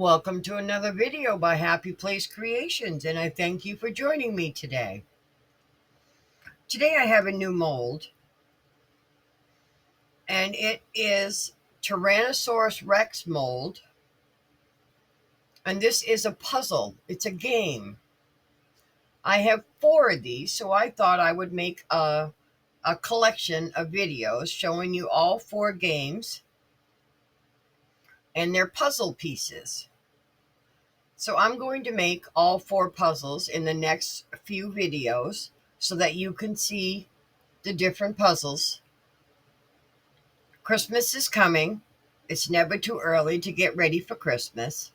Welcome to another video by Happy Place Creations, and I thank you for joining me today. Today I have a new mold, and it is Tyrannosaurus Rex mold, and this is a puzzle. It's a game. I have 4 of these, so I thought I would make a collection of videos showing you all 4 games and their puzzle pieces. So I'm going to make all 4 puzzles in the next few videos so that you can see the different puzzles. Christmas is coming. It's never too early to get ready for Christmas.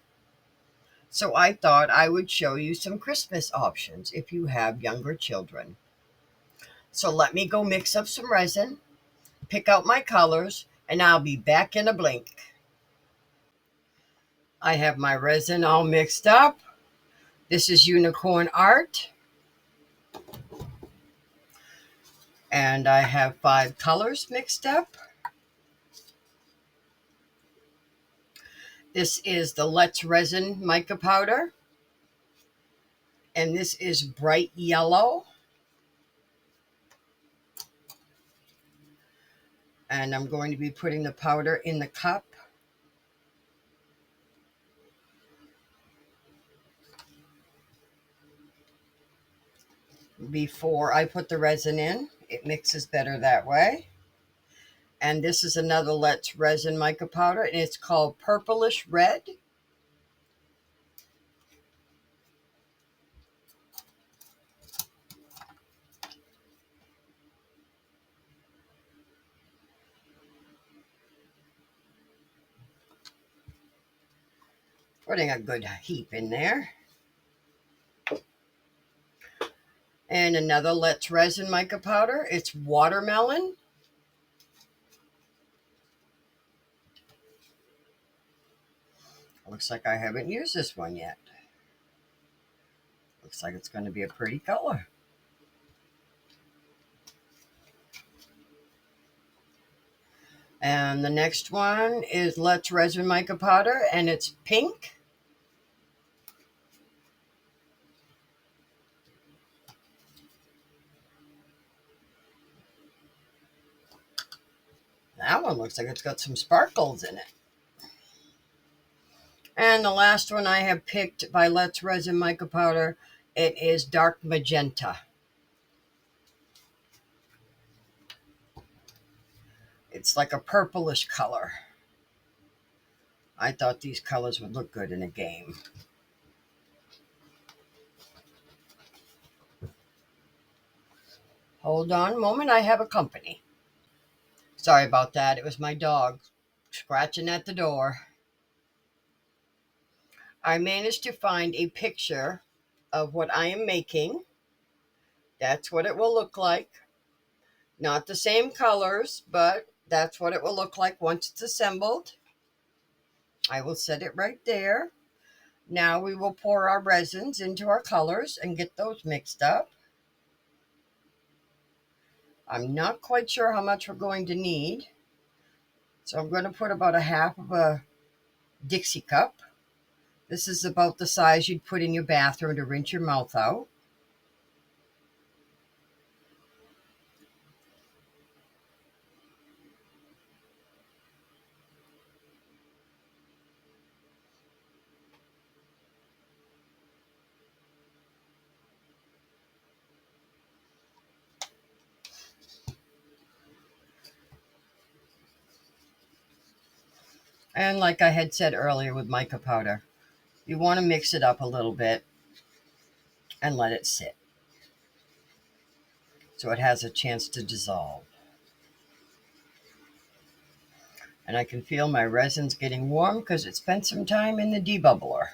So I thought I would show you some Christmas options if you have younger children. So let me go mix up some resin, pick out my colors, and I'll be back in a blink. I have my resin all mixed up. This is unicorn art. And I have 5 colors mixed up. This is the Let's Resin mica powder. And this is bright yellow. And I'm going to be putting the powder in the cup. Before I put the resin in, it mixes better that way. And this is another Let's Resin mica powder, and it's called Purplish Red. Putting a good heap in there. And another Let's Resin mica powder. It's watermelon. Looks like I haven't used this one yet. Looks like it's going to be a pretty color. And the next one is Let's Resin mica powder, and it's pink. That one looks like it's got some sparkles in it. And the last one I have picked by Let's Resin mica powder, it is dark magenta. It's like a purplish color. I thought these colors would look good in a game. Hold on a moment, I have a company. Sorry about that, it was my dog scratching at the door. I managed to find a picture of what I am making. That's what it will look like. Not the same colors, but that's what it will look like once it's assembled. I will set it right there. Now we will pour our resins into our colors and get those mixed up. I'm not quite sure how much we're going to need. So I'm going to put about a half of a Dixie cup. This is about the size you'd put in your bathroom to rinse your mouth out. And like I had said earlier with mica powder, you want to mix it up a little bit and let it sit so it has a chance to dissolve. And I can feel my resin's getting warm because it spent some time in the debubbler.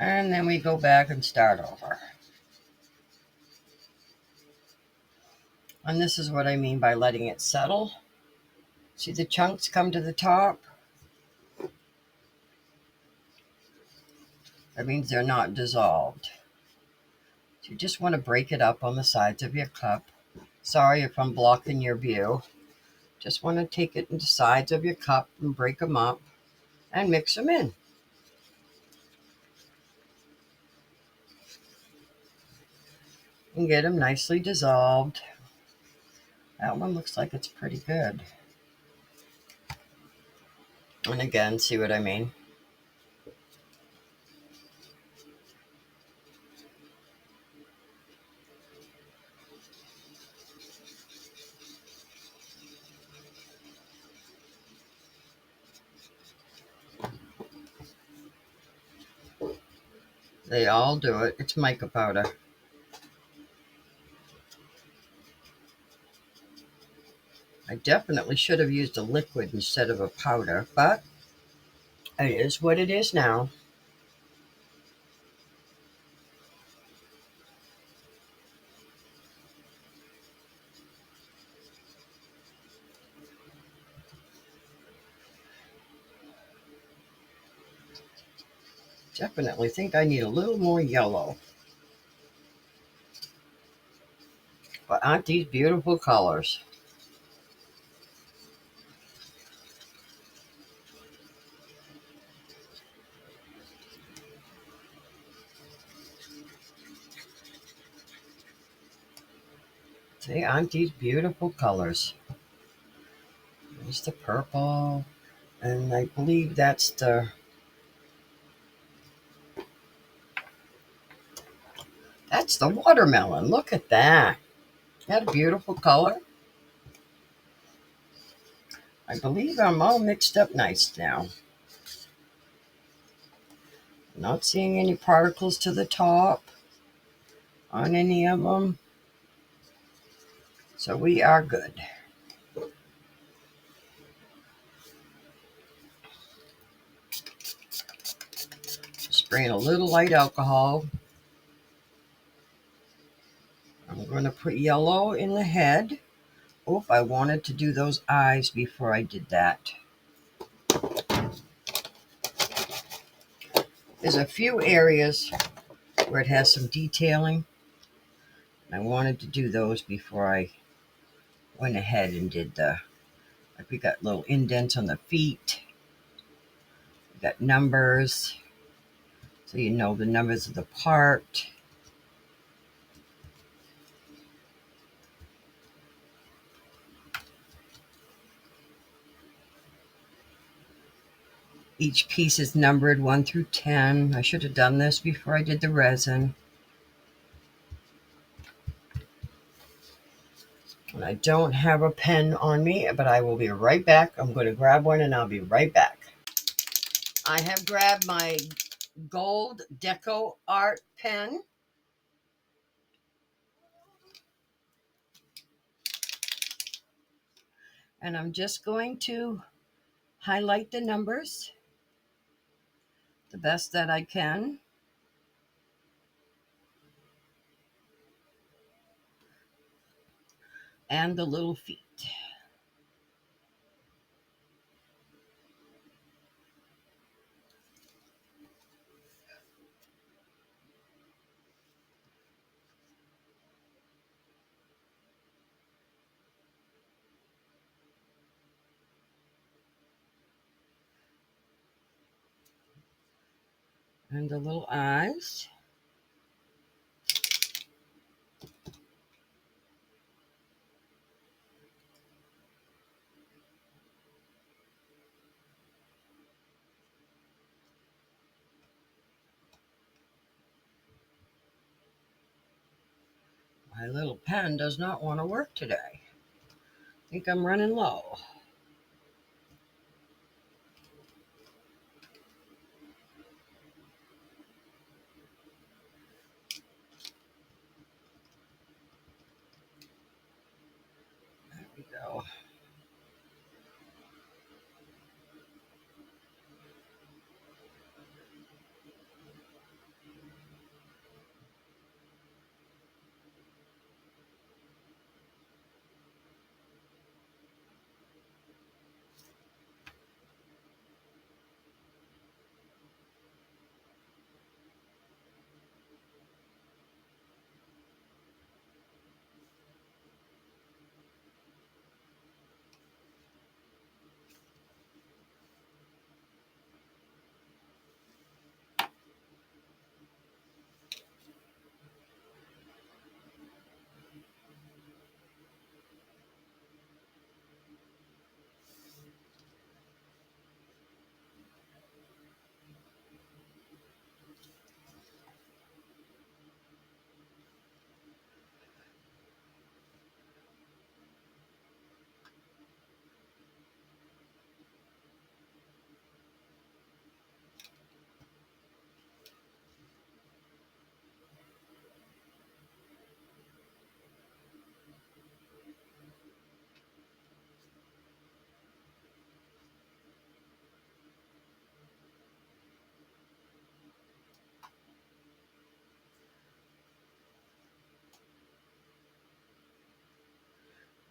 And then we go back and start over. And this is what I mean by letting it settle. See the chunks come to the top? That means they're not dissolved. So you just want to break it up on the sides of your cup. Sorry if I'm blocking your view. Just want to take it into the sides of your cup and break them up and mix them in. And get them nicely dissolved. That one looks like it's pretty good. And again, see what I mean? They all do it. It's mica powder. I definitely should have used a liquid instead of a powder, but it is what it is now. Definitely think I need a little more yellow. But aren't these beautiful colors? See, aren't these beautiful colors? There's the purple, and I believe that's the watermelon. Look at that. Isn't that a beautiful color? I believe I'm all mixed up nice now. Not seeing any particles to the top on any of them. So we are good. Spraying a little light alcohol. I'm going to put yellow in the head. Oh, I wanted to do those eyes before I did that. There's a few areas where it has some detailing. I wanted to do those before I went ahead and did like we got little indents on the feet. We got numbers, so you know the numbers of the part. Each piece is numbered 1 through 10. I should have done this before I did the resin. And I don't have a pen on me, but I will be right back. I'm going to grab one and I'll be right back. I have grabbed my gold Deco Art pen. And I'm just going to highlight the numbers the best that I can. And the little feet. And the little eyes. My little pen does not want to work today. I think I'm running low. There we go.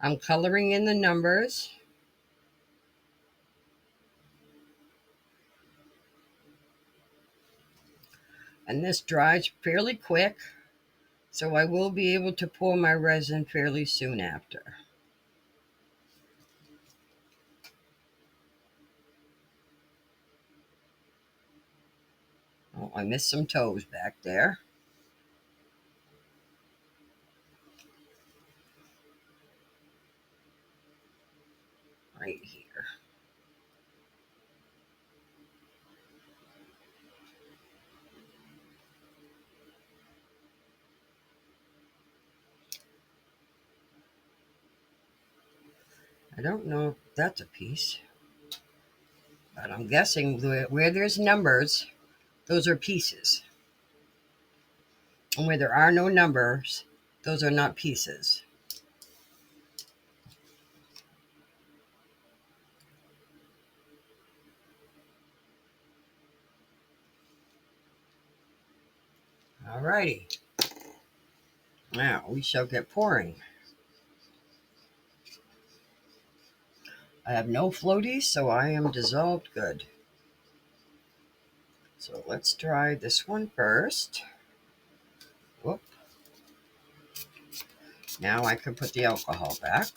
I'm coloring in the numbers. And this dries fairly quick, so I will be able to pour my resin fairly soon after. Oh, I missed some toes back there. Right here. I don't know if that's a piece, but I'm guessing where there's numbers, those are pieces. And where there are no numbers, those are not pieces. Alrighty. Now we shall get pouring. I have no floaties, so I am dissolved good. So let's try this one first. Whoop. Now I can put the alcohol back.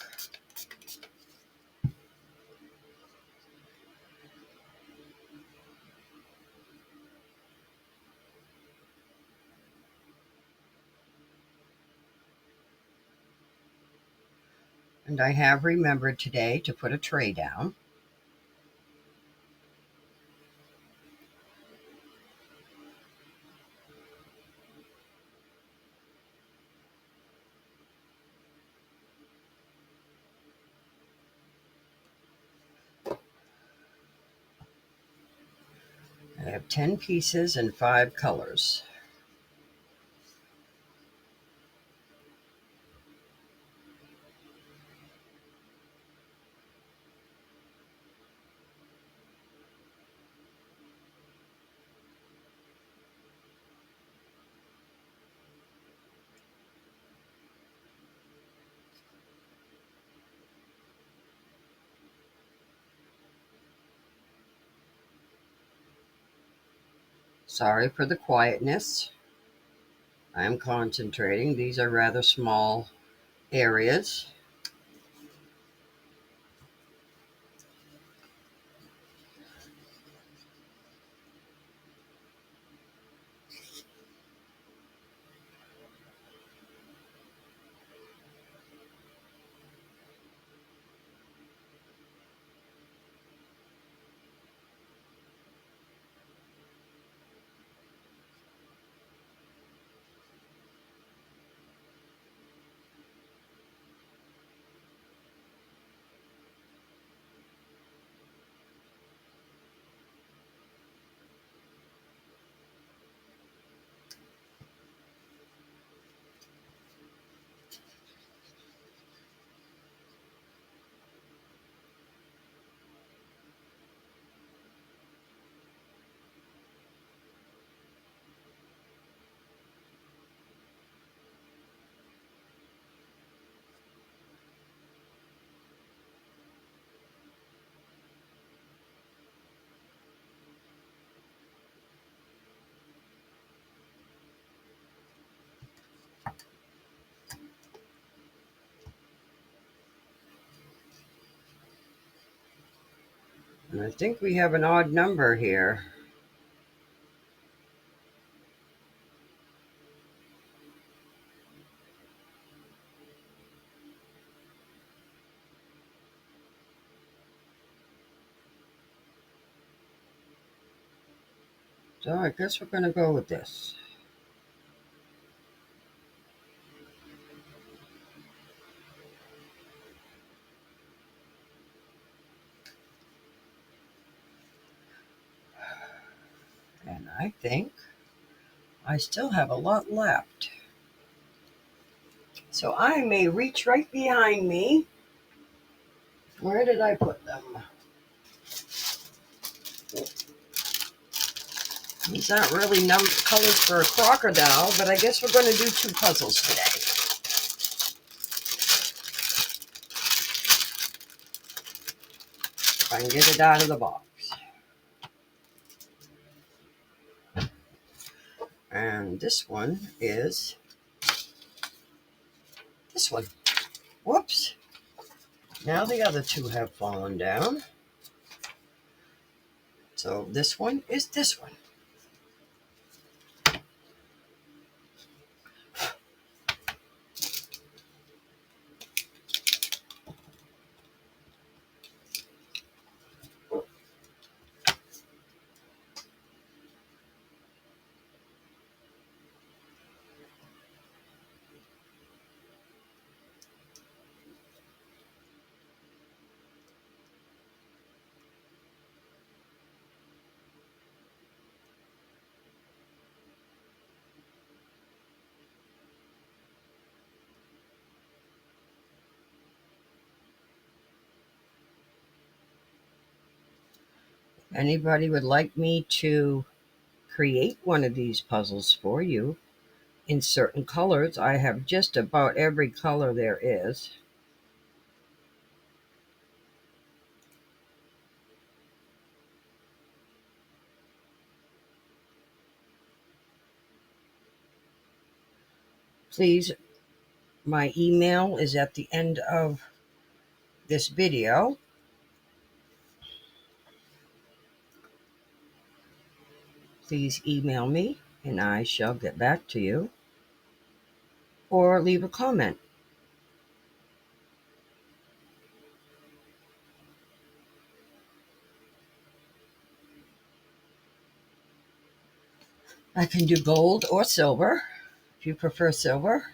And I have remembered today to put a tray down. I have 10 pieces and 5 colors. Sorry for the quietness. I am concentrating. These are rather small areas. And I think we have an odd number here. So I guess we're going to go with this. And I think I still have a lot left. So I may reach right behind me. Where did I put them? These aren't really colors for a crocodile, but I guess we're going to do 2 puzzles today. and get it out of the box. And this one is this one. Whoops. Now the other two have fallen down. So this one is this one. Anybody would like me to create one of these puzzles for you in certain colors? I have just about every color there is. Please, my email is at the end of this video. Please email me and I shall get back to you, or leave a comment. I can do gold or silver, if you prefer silver.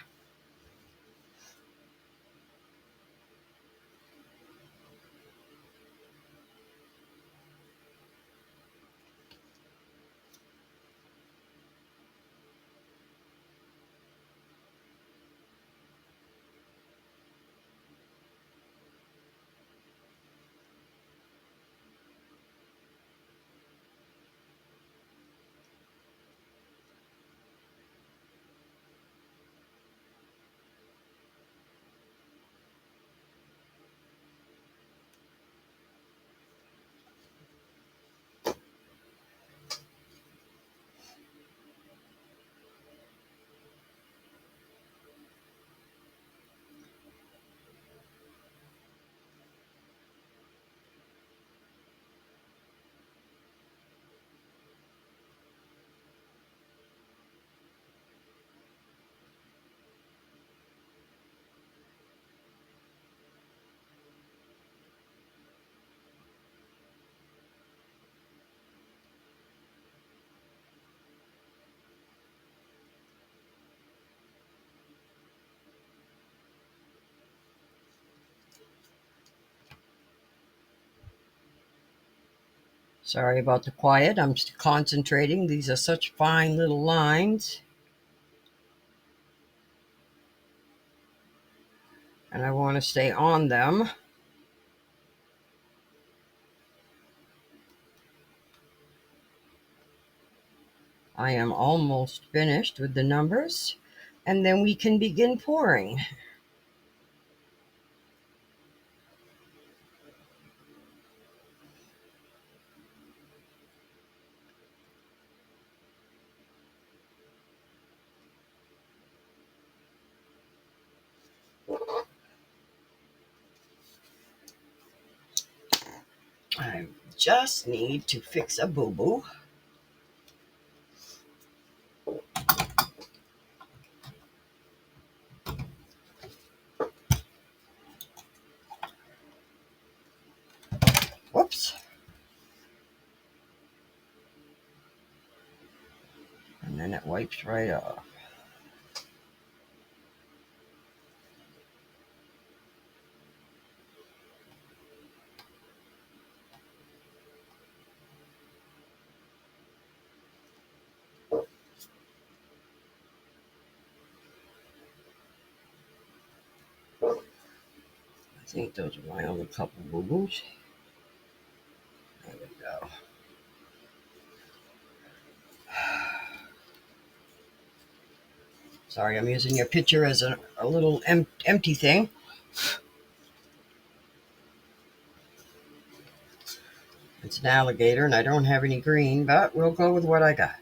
Sorry about the quiet. I'm concentrating. These are such fine little lines. And I want to stay on them. I am almost finished with the numbers, and then we can begin pouring. I just need to fix a boo-boo. Whoops. And then it wipes right off. I think those are my only couple boo-boos. There we go. Sorry, I'm using your picture as a little empty thing. an alligator, and I don't have any green, but we'll go with what I got.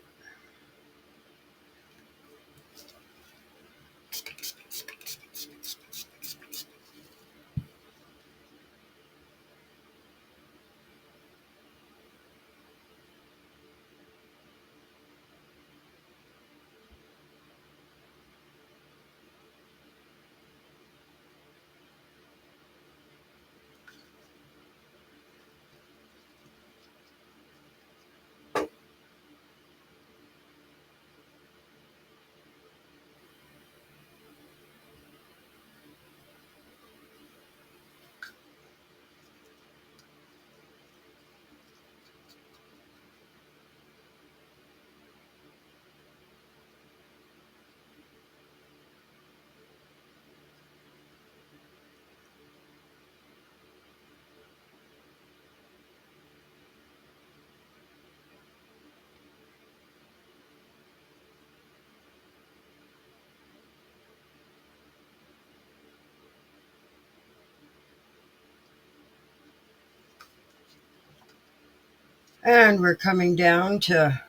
And we're coming down to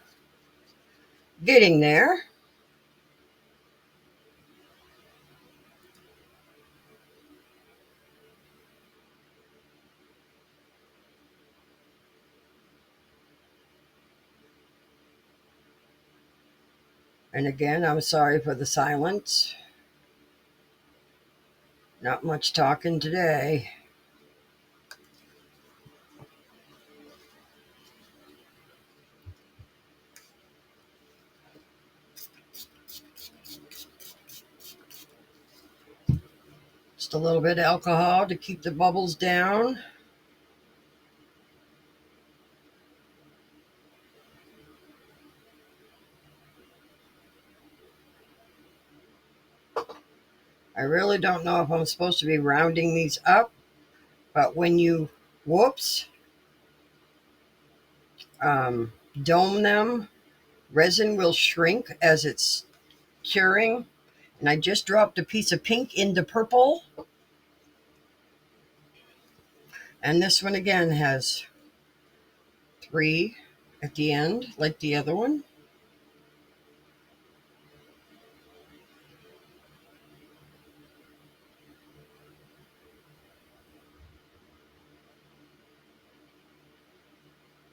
getting there. And again, I'm sorry for the silence. Not much talking today. Just a little bit of alcohol to keep the bubbles down. I really don't know if I'm supposed to be rounding these up, but when you, whoops, dome them, resin will shrink as it's curing. And I just dropped a piece of pink into purple. And this one again has 3 at the end, like the other one.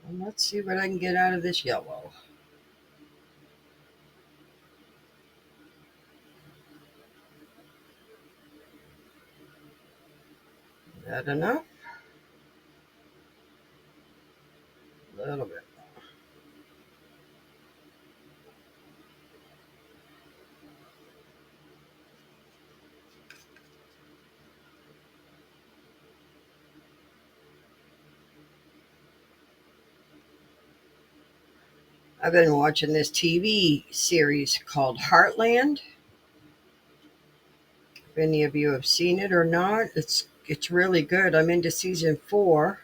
And let's see what I can get out of this yellow. That enough? A little bit. I've been watching this TV series called Heartland. If any of you have seen it or not, it's really good. I'm into season 4.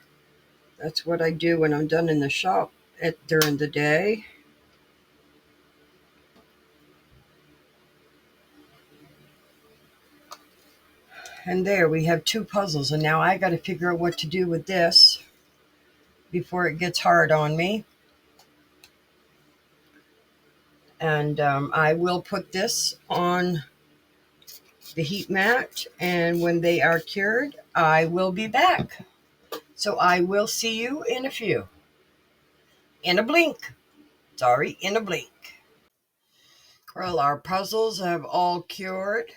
That's what I do when I'm done in the shop during the day. And there we have 2 puzzles, and now I got to figure out what to do with this before it gets hard on me. And I will put this on the heat mat, and when they are cured, I will be back. So I will see you in a few. In a blink. Sorry, in a blink. Well, our puzzles have all cured.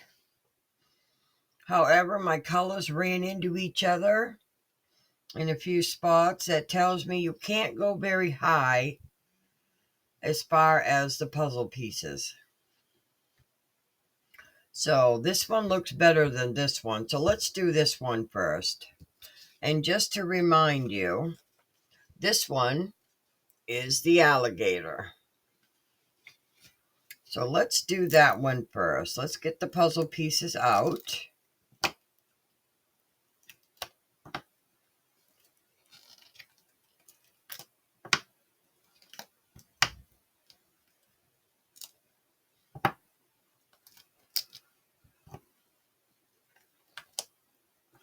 However, my colors ran into each other in a few spots. That tells me you can't go very high as far as the puzzle pieces. So this one looks better than this one. So let's do this one first. And just to remind you, this one is the alligator. So let's do that one first. Let's get the puzzle pieces out.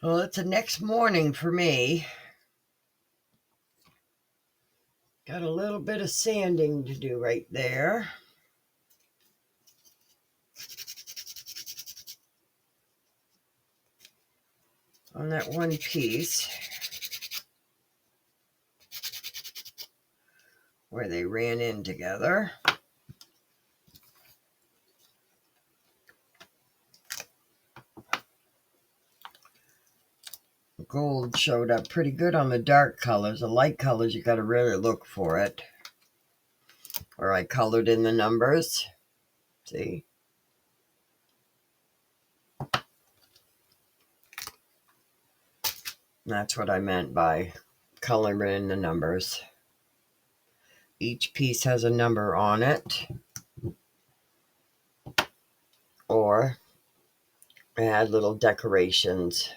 Well, it's the next morning for me. Got a little bit of sanding to do right there. On that one piece where they ran in together. Gold showed up pretty good on the dark colors. The light colors, you got to really look for it. Where I colored in the numbers. See? That's what I meant by coloring in the numbers. Each piece has a number on it. Or add little decorations.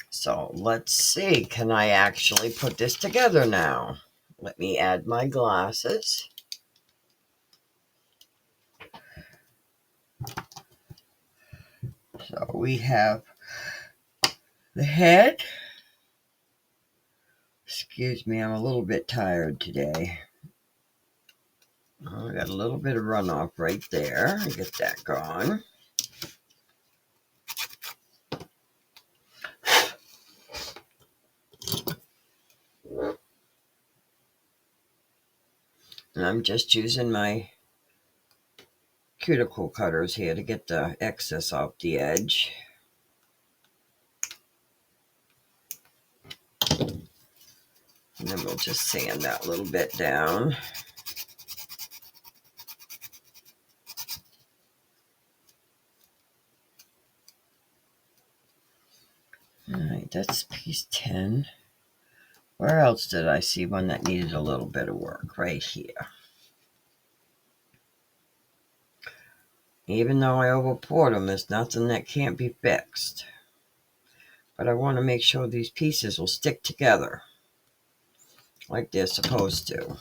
So let's see, can I actually put this together now? Let me add my glasses. So we have the head. Excuse me, I'm a little bit tired today. I got a little bit of runoff right there. I'll get that gone. And I'm just using my cuticle cutters here to get the excess off the edge. And then we'll just sand that little bit down. All right, that's piece 10. Where else did I see one that needed a little bit of work? Right here. Even though I overpoured them, there's nothing that can't be fixed. But I want to make sure these pieces will stick together like they're supposed to.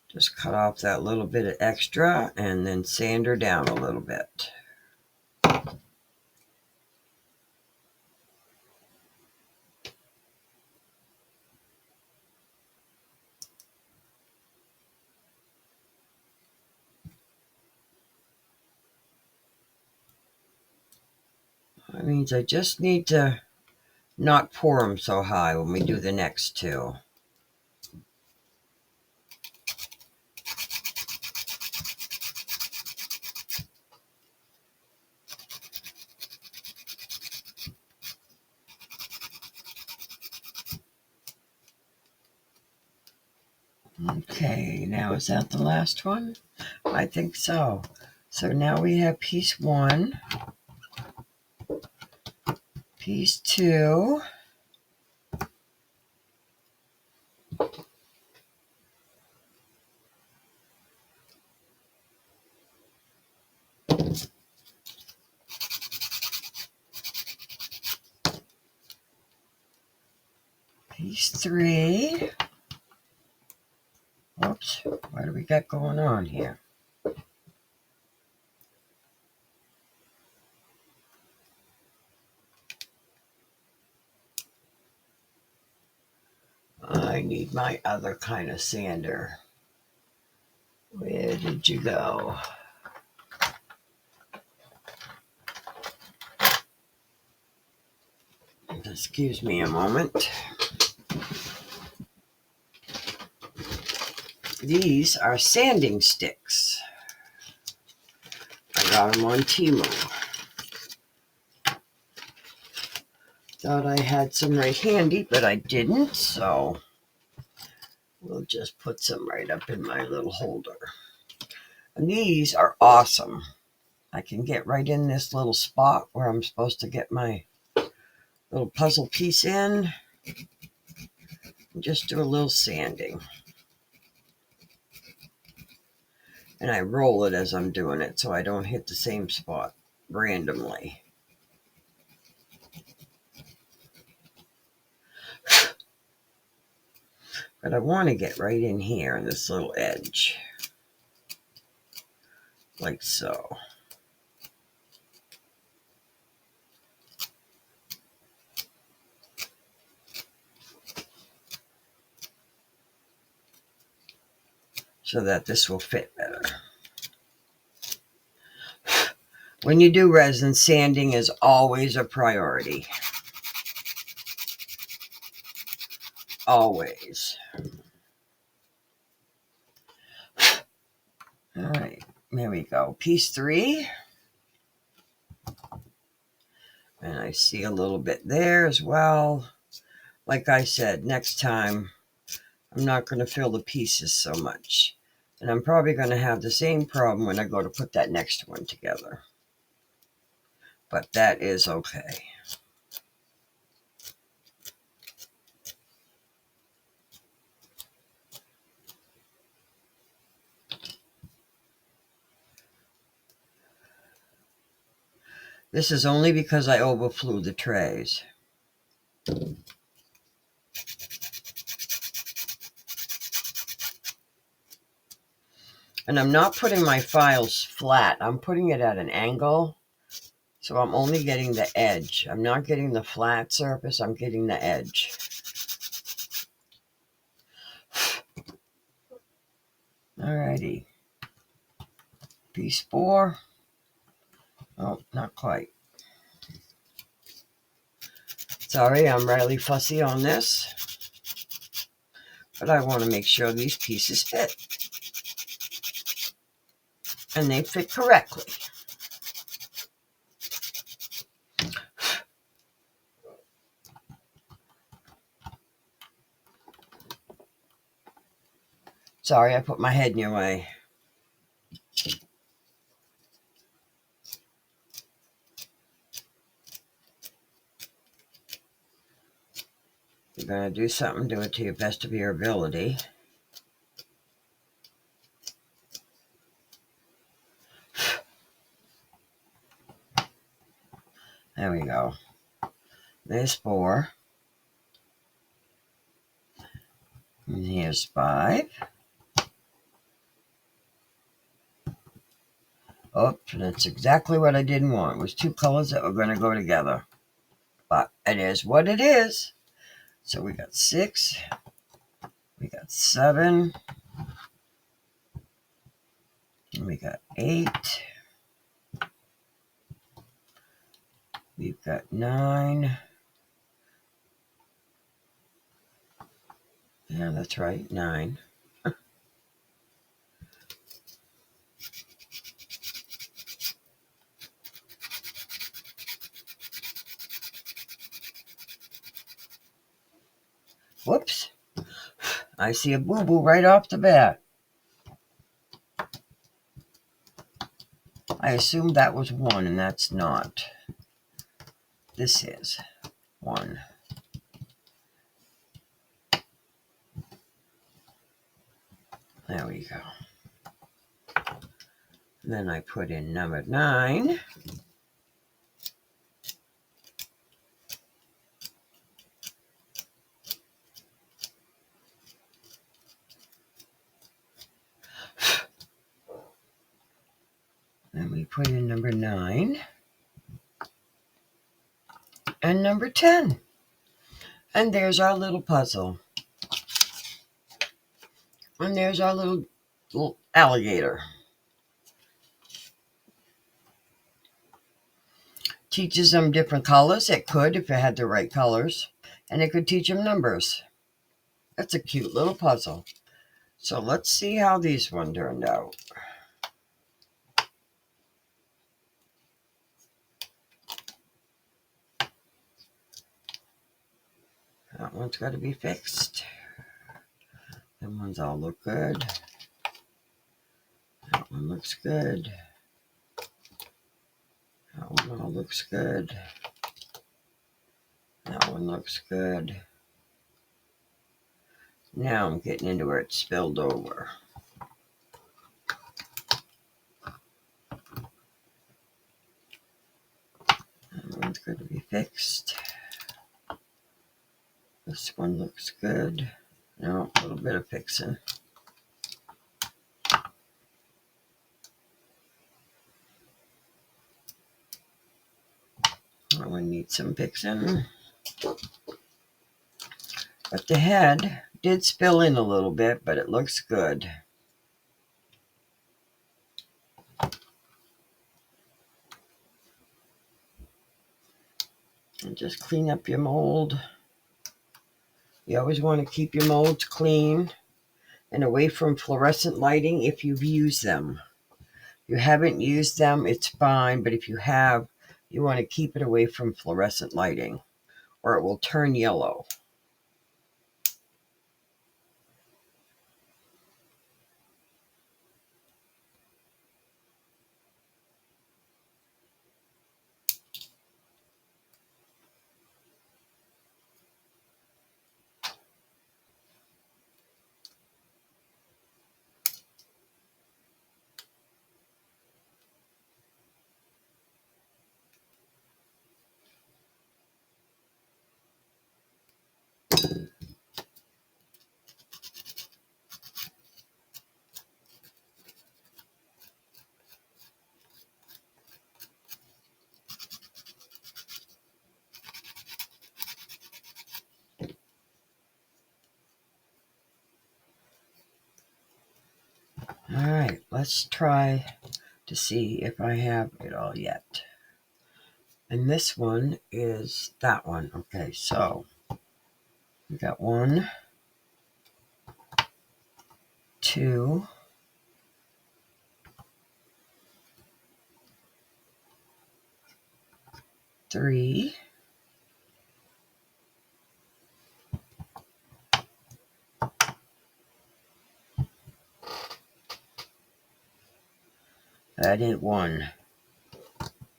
Just cut off that little bit of extra and then sand her down a little bit. That means I just need to not pour them so high when we do the next two. Okay, now is that the last one? I think so. So now we have piece 1, piece 2, piece 3. Oops, what do we got going on here? I need my other kind of sander. Where did you go? Excuse me a moment. These are sanding sticks. I got them on Temu. Thought I had some right handy, but I didn't, so we'll just put some right up in my little holder. And these are awesome. I can get right in this little spot where I'm supposed to get my little puzzle piece in. And just do a little sanding. And I roll it as I'm doing it so I don't hit the same spot randomly. But I want to get right in here in this little edge. Like so. so that this will fit better. When you do resin, sanding is always a priority. Always. All right, there we go. Piece 3. And I see a little bit there as well. Like I said, next time I'm not going to fill the pieces so much. And I'm probably going to have the same problem when I go to put that next one together. But that is okay. This is only because I overflew the trays. And I'm not putting my files flat. I'm putting it at an angle. So I'm only getting the edge. I'm not getting the flat surface. I'm getting the edge. Alrighty. Piece 4. Oh, not quite. Sorry, I'm really fussy on this. But I want to make sure these pieces fit. And they fit correctly. Sorry, I put my head in your way. If you're going to do something, do it to the best of your ability. There we go. There's 4. And here's 5. Oh, that's exactly what I didn't want. It was 2 colors that were going to go together. But it is what it is. So we got 6. We got 7. And we got 8. We've got 9. Yeah, that's right, 9. Whoops. I see a boo-boo right off the bat. I assumed that was 1, and that's not. This is 1. There we go. And then I put in number 9. Then we put in number 9. And number 10. And there's our little puzzle. And there's our little alligator. Teaches them different colors. It could if it had the right colors. And it could teach them numbers. That's a cute little puzzle. So let's see how these one turned out. That one's got to be fixed. Them ones all look good. That one looks good. That one all looks good. That one looks good. Now I'm getting into where it spilled over. That one's going to be fixed. This one looks good. No, a little bit of fixing. That one needs some fixing. But the head did spill in a little bit, but it looks good. And just clean up your mold. You always want to keep your molds clean and away from fluorescent lighting if you've used them. If you haven't used them, it's fine, but if you have, you want to keep it away from fluorescent lighting or it will turn yellow. All right, let's try to see if I have it all yet. And this one is that one. Okay, so we got 1, 2, 3, 1.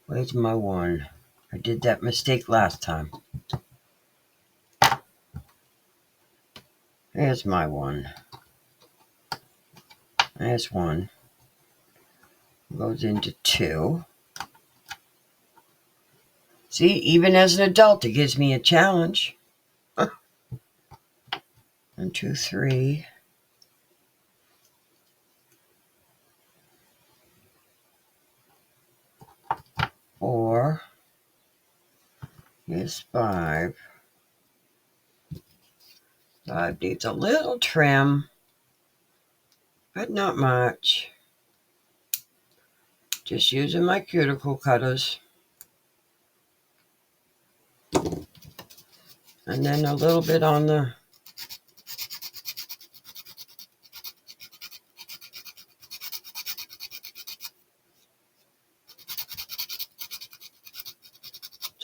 Where's my 1? I did that mistake last time. There's my 1. There's 1. Goes into 2. See, even as an adult, it gives me a challenge. 1, 2, 3. 4. Here's 5. 5 needs a little trim, but not much. Just using my cuticle cutters. And then a little bit on the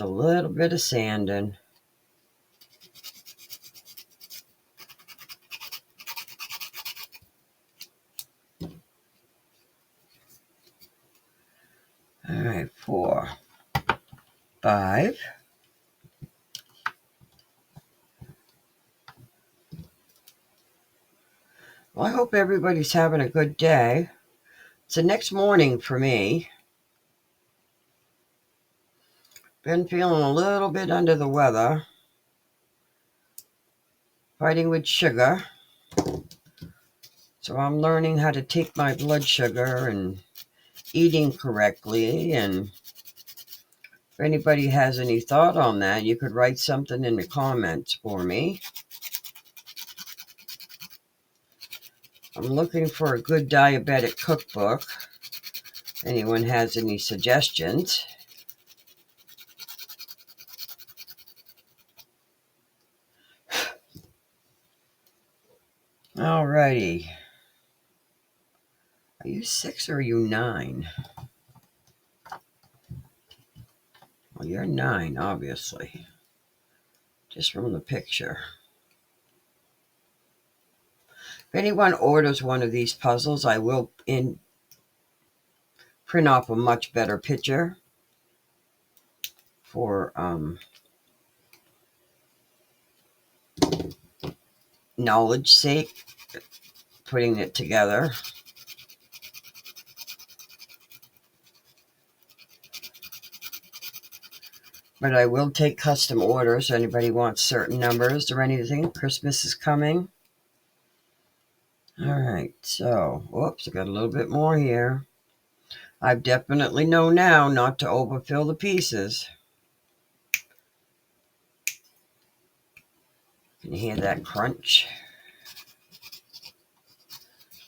a little bit of sanding. All right, 4, 5. Well, I hope everybody's having a good day. It's the next morning for me. Been feeling a little bit under the weather. Fighting with sugar. So I'm learning how to take my blood sugar and eating correctly. And if anybody has any thought on that, you could write something in the comments for me. I'm looking for a good diabetic cookbook. Anyone has any suggestions? Alrighty. Are you 6 or are you 9? Well, you're 9, obviously. Just from the picture. If anyone orders one of these puzzles, I will print off a much better picture for knowledge sake, putting it together. But I will take custom orders. Anybody wants certain numbers or anything. Christmas is coming. All right, so, whoops, I got a little bit more here. I definitely know now not to overfill the pieces. Can you hear that crunch?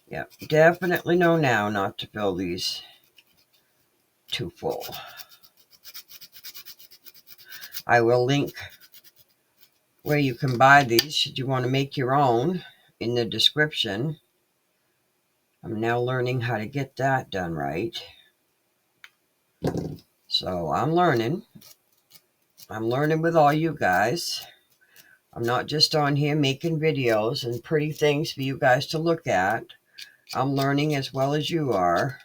Yeah, definitely know now not to fill these too full. I will link where you can buy these should you want to make your own in the description. I'm now learning how to get that done right. So I'm learning. I'm learning with all you guys. I'm not just on here making videos and pretty things for you guys to look at. I'm learning as well as you are.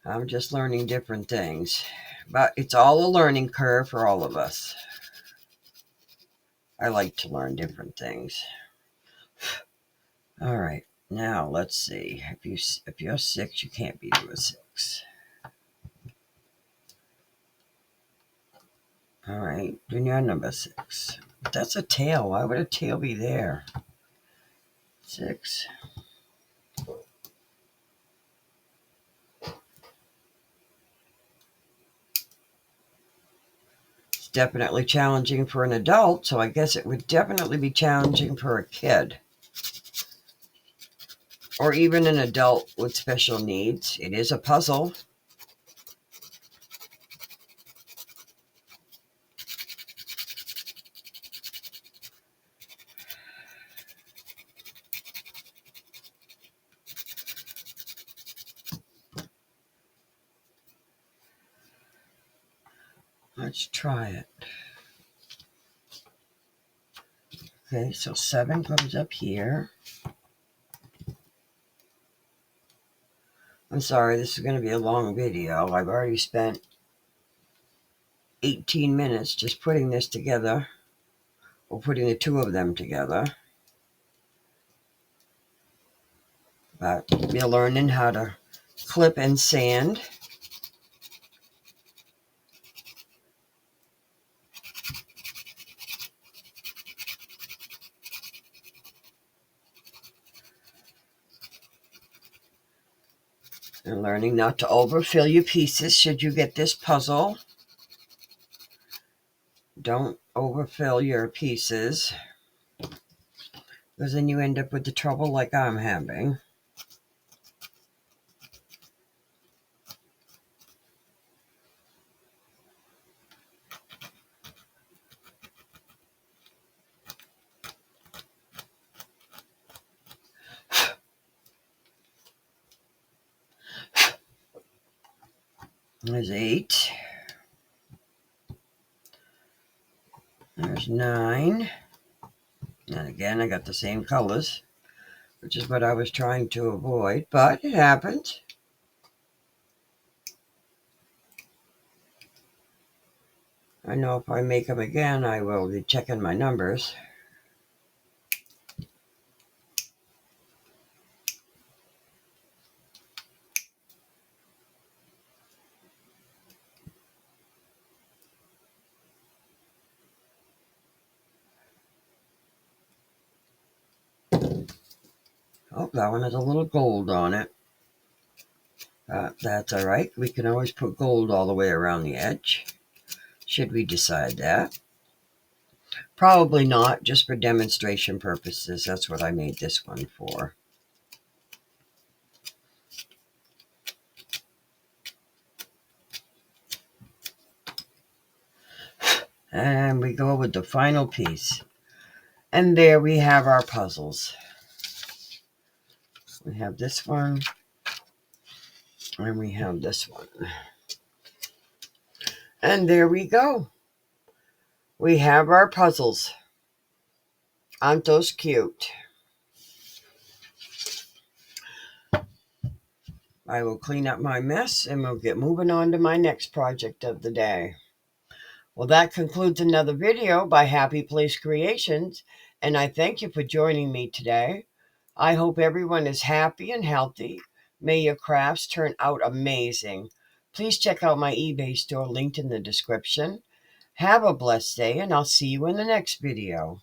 I'm just learning different things. But it's all a learning curve for all of us. I like to learn different things. All right. Now, let's see. If you're 6, you can't be doing 6. All right. Then you're number 6. That's a tail. Why would a tail be there? 6. It's definitely challenging for an adult, so I guess it would definitely be challenging for a kid. Or even an adult with special needs. It is a puzzle. Let's try it. Okay, so 7 comes up here. I'm sorry, this is going to be a long video. I've already spent 18 minutes just putting this together, or putting the 2 of them together. But we're learning how to clip and sand. And learning not to overfill your pieces should you get this puzzle. Don't overfill your pieces, because then you end up with the trouble like I'm having. There's 8. There's 9. And again, I got the same colors, which is what I was trying to avoid, but it happens. I know if I make them again, I will be checking my numbers. Oh, that one has a little gold on it. That's all right. We can always put gold all the way around the edge, should we decide that. Probably not, just for demonstration purposes. That's what I made this one for. And we go with the final piece. And there we have our puzzles. We have this one. And we have this one. And there we go. We have our puzzles. Aren't those cute? I will clean up my mess and we'll get moving on to my next project of the day. Well, that concludes another video by Happy Place Creations, and I thank you for joining me today. I hope everyone is happy and healthy. May your crafts turn out amazing. Please check out my eBay store linked in the description. Have a blessed day, and I'll see you in the next video.